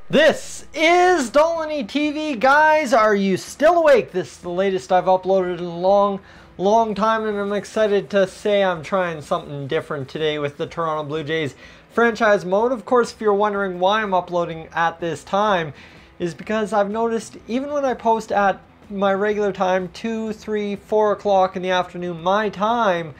This is Dolynny TV. Guys, are you still awake? This is the latest I've uploaded in a long time, and I'm excited to say I'm trying something different today with the Toronto Blue Jays franchise mode. Of course, if you're wondering why I'm uploading at this time, is because I've noticed even when I post at my regular time, 2, 3, 4 o'clock in the afternoon my time,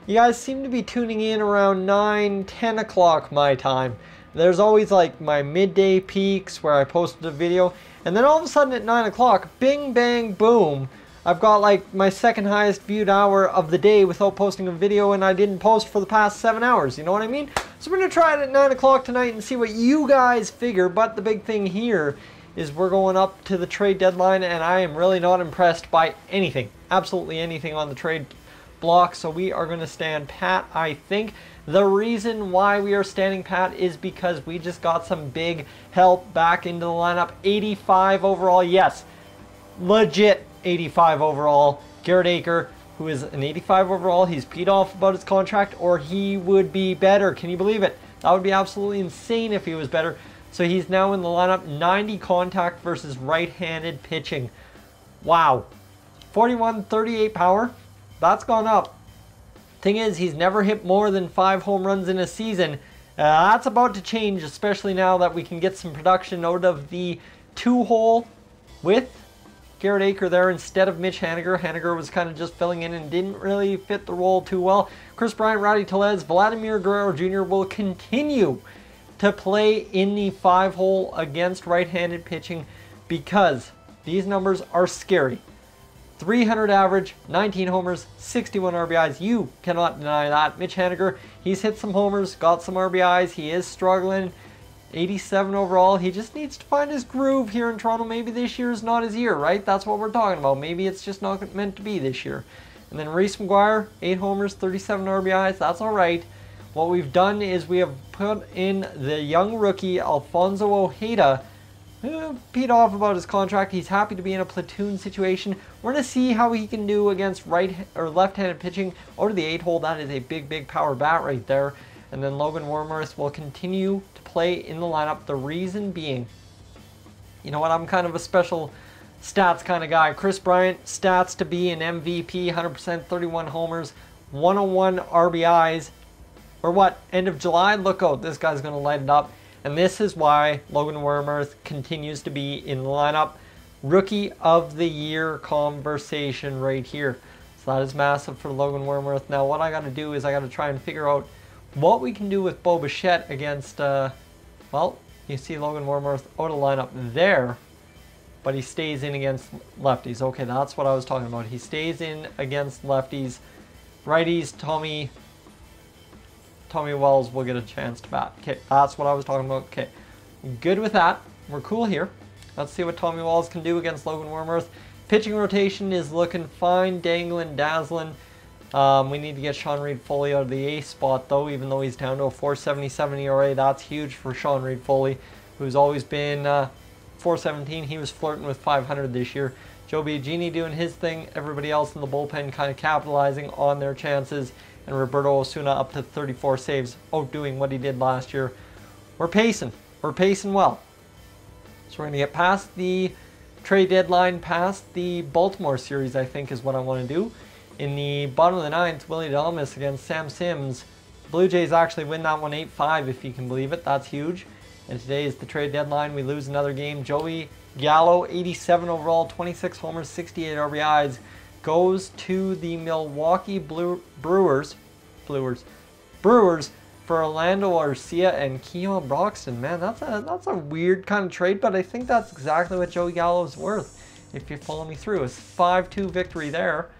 you guys seem to be tuning in around 9, 10 o'clock my time. There's always like my midday peaks where I posted a video, and then all of a sudden at 9 o'clock, bing bang boom, I've got like my second highest viewed hour of the day without posting a video, and I didn't post for the past 7 hours, you know what I mean? So we're going to try it at 9 o'clock tonight and see what you guys figure. But the big thing here is we're going up to the trade deadline, and I am really not impressed by anything, absolutely anything on the trade block. So we are going to stand pat, I think. The reason why we are standing pat is because we just got some big help back into the lineup. 85 overall, yes, legit 85 overall. Garrett Acker, who is an 85 overall, he's peed off about his contract, or he would be better. Can you believe it? That would be absolutely insane if he was better. So he's now in the lineup. 90 contact versus right-handed pitching. Wow. 41-38 power. That's gone up. Thing is, he's never hit more than 5 home runs in a season. That's about to change, especially now that we can get some production out of the 2-hole with Garrett Acker there instead of Mitch Haniger. Haniger was kind of just filling in and didn't really fit the role too well. Kris Bryant, Rowdy Tellez, Vladimir Guerrero Jr. will continue to play in the 5-hole against right-handed pitching because these numbers are scary. 300 average, 19 homers, 61 RBIs. You cannot deny that. Mitch Haniger, he's hit some homers, got some RBIs. He is struggling. 87 overall. He just needs to find his groove here in Toronto. Maybe this year is not his year, right? That's what we're talking about. Maybe it's just not meant to be this year. And then Reese McGuire, 8 homers, 37 RBIs. That's all right. What we've done is we have put in the young rookie, Alfonso Ojeda, peed off about his contract. He's happy to be in a platoon situation. We're going to see how he can do against right or left-handed pitching out of the 8-hole. That is a big power bat right there. And then Logan Warmoth will continue to play in the lineup. The reason being, you know what, I'm kind of a special stats kind of guy. Kris Bryant, stats to be an MVP, 100%, 31 homers, 101 RBIs. Or what, end of July? Look out, this guy's going to light it up. And this is why Logan Warmoth continues to be in the lineup. Rookie of the Year conversation right here. So that is massive for Logan Warmoth. Now what I got to do is I got to try and figure out what we can do with Bo Bichette against, well, you see Logan Warmoth out of lineup there, but he stays in against lefties. Okay, that's what I was talking about. He stays in against lefties. Righties, Tommy Wells will get a chance to bat. Okay, that's what I was talking about. Okay, good with that. We're cool here. Let's see what Tommy Wells can do against Logan Warmoth. Pitching rotation is looking fine, dangling, dazzling. We need to get Sean Reid-Foley out of the A spot though, even though he's down to a 4.77 ERA. That's huge for Sean Reid-Foley, who's always been 4.17. He was flirting with 500 this year. Joe Biagini doing his thing. Everybody else in the bullpen kind of capitalizing on their chances. And Roberto Osuna up to 34 saves, outdoing what he did last year. We're pacing. We're pacing well. So we're going to get past the trade deadline, past the Baltimore series, I think is what I want to do. In the bottom of the 9th, Willie Dalmas against Sam Sims. Blue Jays actually win that one 8-5, if you can believe it. That's huge. And today is the trade deadline. We lose another game. Joey Gallo, 87 overall, 26 homers, 68 RBIs. Goes to the Milwaukee Brewers for Orlando Arcia and Keon Broxton. Man, that's a weird kind of trade, but I think that's exactly what Joey Gallo's worth, if you follow me through. It's a 5-2 victory there,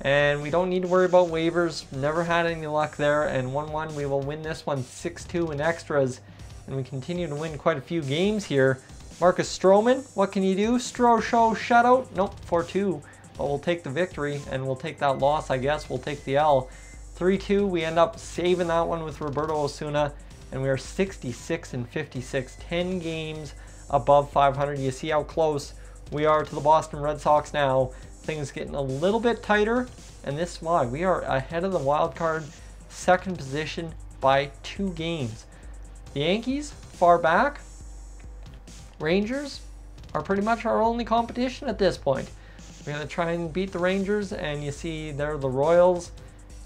and we don't need to worry about waivers. Never had any luck there, and 1-1, we will win this one 6-2 in extras, and we continue to win quite a few games here. Marcus Stroman, what can you do? Show shutout? Nope, 4-2. But we'll take the victory, and we'll take that loss, I guess. We'll take the L. 3-2, we end up saving that one with Roberto Osuna, and we are 66-56, 10 games above 500. You see how close we are to the Boston Red Sox now. Things getting a little bit tighter, and this is why. We are ahead of the wild card, second position by 2 games. The Yankees, far back, Rangers are pretty much our only competition at this point. We're going to try and beat the Rangers, and you see there the Royals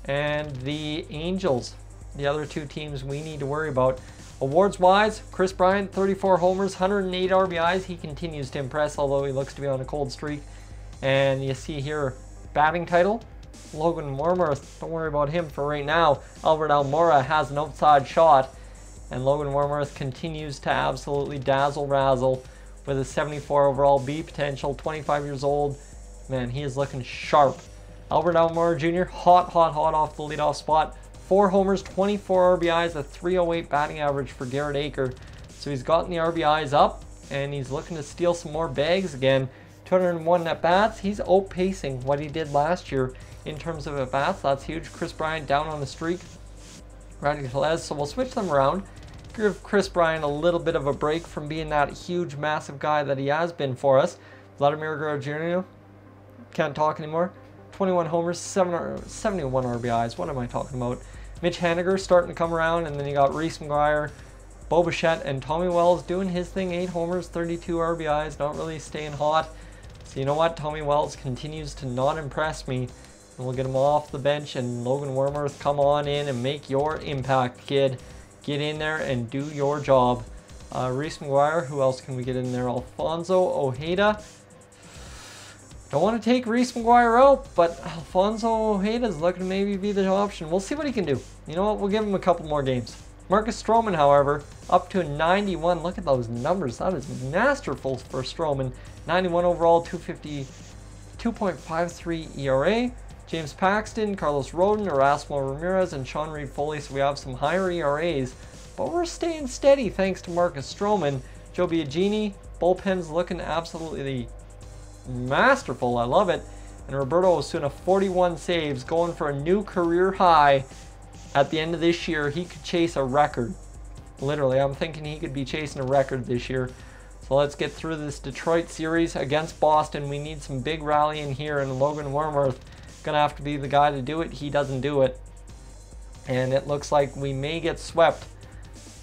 and the Angels. The other two teams we need to worry about. Awards-wise, Kris Bryant, 34 homers, 108 RBIs. He continues to impress, although he looks to be on a cold streak. And you see here, batting title, Logan Warmoth. Don't worry about him for right now. Albert Almora has an outside shot, and Logan Warmoth continues to absolutely dazzle-razzle with a 74 overall B potential, 25 years old. Man, he is looking sharp. Albert Almora Jr., hot off the leadoff spot. 4 homers, 24 RBIs, a 308 batting average for Garrett Acker. So he's gotten the RBIs up, and he's looking to steal some more bags again. 201 at-bats. He's outpacing what he did last year in terms of at-bats. That's huge. Kris Bryant down on the streak. Vladimir Guerrero, so we'll switch them around. Give Kris Bryant a little bit of a break from being that huge, massive guy that he has been for us. Vladimir Guerrero Jr. Can't talk anymore. 21 homers, 71 RBIs. What am I talking about? Mitch Haniger starting to come around, and then you got Reese McGuire, Bo Bichette, and Tommy Wells doing his thing. 8 homers, 32 RBIs, not really staying hot. So you know what? Tommy Wells continues to not impress me. And we'll get him off the bench, and Logan Warmoth, come on in and make your impact, kid. Get in there and do your job. Reese McGuire, who else can we get in there? Alfonso Ojeda. Don't want to take Reese McGuire out, but Alfonso Ojeda is looking to maybe be the option. We'll see what he can do. You know what? We'll give him a couple more games. Marcus Stroman, however, up to a 91. Look at those numbers. That is masterful for Stroman. 91 overall, 250, 2.53 ERA. James Paxton, Carlos Rodon, Erasmo Ramirez, and Sean Reed Foley. So we have some higher ERAs, but we're staying steady thanks to Marcus Stroman. Joe Biagini, bullpen's looking absolutely masterful. I love it. And Roberto Osuna, 41 saves, going for a new career high. At the end of this year, he could chase a record. Literally, I'm thinking he could be chasing a record this year. So let's get through this Detroit series against Boston. We need some big rallying here, and Logan Warmoth gonna have to be the guy to do it. He doesn't do it, and it looks like we may get swept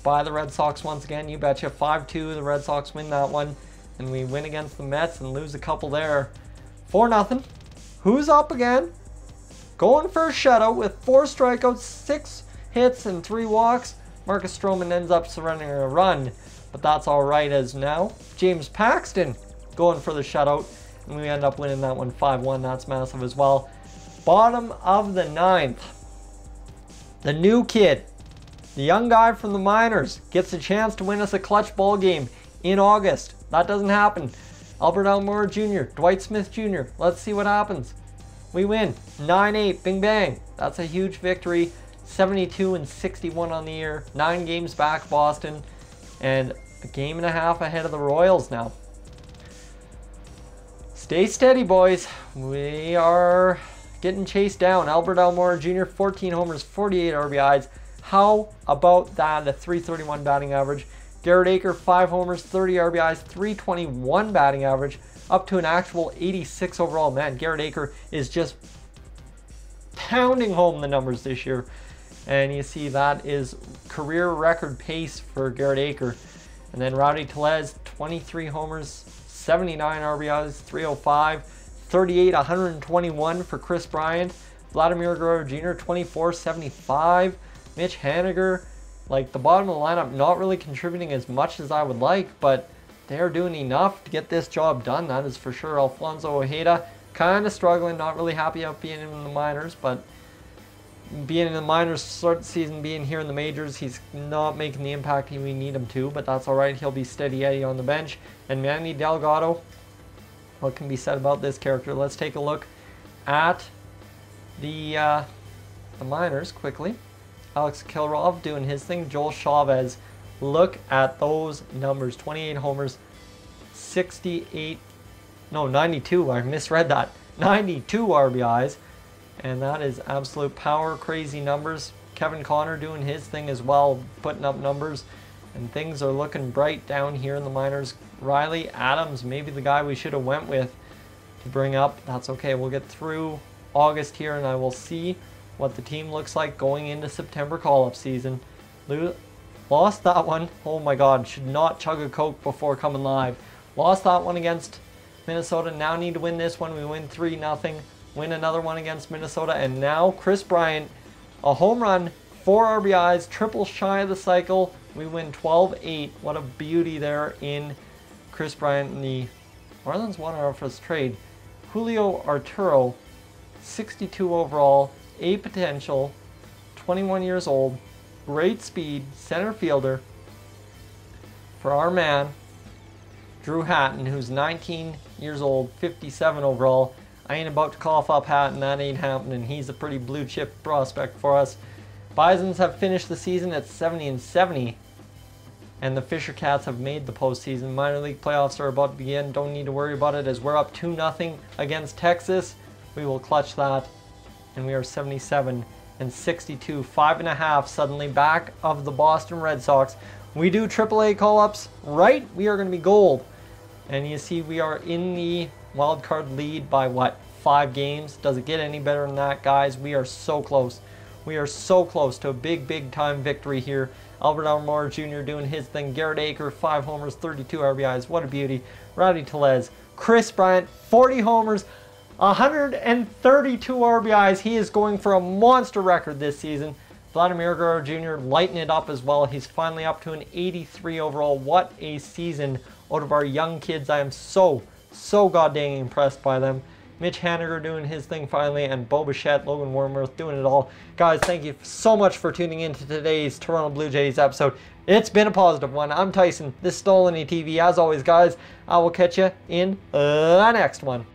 by the Red Sox once again. You betcha. 5-2, the Red Sox win that one, and we win against the Mets and lose a couple there. 4-0. Who's up again? Going for a shutout with 4 strikeouts, 6 hits, and 3 walks. Marcus Stroman ends up surrendering a run, but that's all right as now. James Paxton going for the shutout, and we end up winning that one 5-1. That's massive as well. Bottom of the 9th. The new kid, the young guy from the minors, gets a chance to win us a clutch ball game in August. That doesn't happen. Albert Almora Jr., Dwight Smith Jr. Let's see what happens. We win 9-8, bing bang. That's a huge victory. 72-61 on the year. 9 games back Boston, and a game and a half ahead of the Royals now. Stay steady, boys. We are getting chased down. Albert Almora Jr., 14 homers, 48 RBIs. How about that? A 331 batting average. Garrett Acker, 5 homers, 30 RBIs, 321 batting average, up to an actual 86 overall. Man, Garrett Acker is just pounding home the numbers this year. And you see that is career record pace for Garrett Acker. And then Rowdy Tellez, 23 homers, 79 RBIs, 305, 38, 121 for Kris Bryant. Vladimir Guerrero Jr., 24, 75. Mitch Haniger, like the bottom of the lineup, not really contributing as much as I would like, but they're doing enough to get this job done, that is for sure. Alfonso Ojeda, kind of struggling, not really happy about being in the minors, but being in the minors, start the season, being here in the majors, he's not making the impact we need him to, but that's all right. He'll be steady Eddie on the bench. And Manny Delgado, what can be said about this character? Let's take a look at the minors quickly. Alex Kilrov doing his thing. Joel Chavez, look at those numbers. 28 homers, 92. I misread that. 92 RBIs. And that is absolute power, crazy numbers. Kevin Connor doing his thing as well, putting up numbers. And things are looking bright down here in the minors. Riley Adams, maybe the guy we should have went with to bring up. That's okay. We'll get through August here, and I will see what the team looks like going into September call-up season. Lost that one. Oh my God, should not chug a Coke before coming live. Lost that one against Minnesota. Now need to win this one. We win 3-0. Win another one against Minnesota. And now Kris Bryant, a home run, 4 RBIs, triple shy of the cycle. We win 12-8. What a beauty there in Kris Bryant. And the Marlins won our first trade. Julio Arturo, 62 overall, A potential, 21 years old, great speed, center fielder for our man, Drew Hatton, who's 19 years old, 57 overall. I ain't about to cough up Hatton, that ain't happening. He's a pretty blue chip prospect for us. Bisons have finished the season at 70-70, and the Fisher Cats have made the postseason. Minor league playoffs are about to begin. Don't need to worry about it as we're up 2-0 against Texas. We will clutch that, and we are 77-62, 5.5 suddenly back of the Boston Red Sox. We do AAA call-ups right, we are going to be gold. And you see we are in the wild card lead by what, 5 games? Does it get any better than that, guys? We are so close. We are so close to a big time victory here. Albert Almora Jr. doing his thing. Garrett Acker, 5 homers, 32 RBIs. What a beauty. Rowdy Tellez. Kris Bryant, 40 homers, 132 RBIs. He is going for a monster record this season. Vladimir Guerrero Jr. lighting it up as well. He's finally up to an 83 overall. What a season out of our young kids. I am so goddamn impressed by them. Mitch Haniger doing his thing finally, and Bo Bichette, Logan Warmoth doing it all. Guys, thank you so much for tuning in to today's Toronto Blue Jays episode. It's been a positive one. I'm Tyson. This is Dolynny TV. As always, guys, I will catch you in the next one.